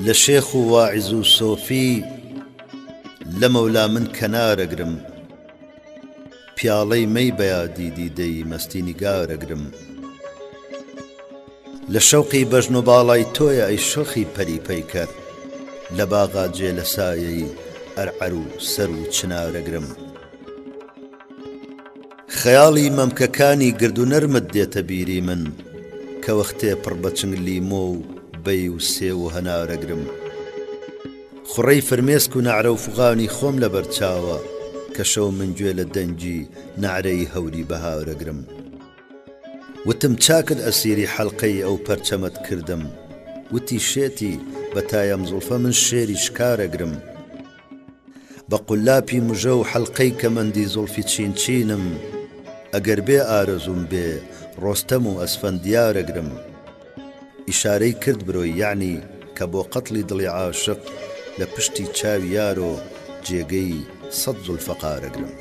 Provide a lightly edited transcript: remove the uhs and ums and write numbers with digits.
لشيخ واعز صوفي لمولا من كنارقرم پیاڵەی مەی بەیادی دیدەی مەستی نیگارەگرم لە شەوقی بەژن و باڵای تۆیە ئەی شۆخی پەری پەیکەر لە باغا جێ لە سایەی ئەرعەر و سەر و چنارەگرم خەیاڵی مەمکەکانی گرد و نەرمت دێتە بیری من کە وەختێ پڕ بە چنگلیمۆ و بەی و سێ و هەنارەگرم خوڕەی فرمێسک و نەعرە و فوغانی خۆم لە بەرچاوە کە شەو من گوێ لە دەنجی نەعرەی هەوری بەهارەگرم وتم چاکت ئەسیری حەڵقەی ئەو پەرچەمەت کردم وتی شێتی بە تایەم زوڵفە من شێری شکارەگرم بە قولاپی مژە و حەڵقەی کەمەندی زوڵفی چینچینم ئەگەر بێ ئارەزوم بێ ڕۆستەم و ئەسفەندیارەگرم ئیشارەی کرد برۆی یعنی کە بۆ قەتڵی دڵی عاشق لە پشتی چاوی یارۆ جێگەی سەد زولفەقارەگرم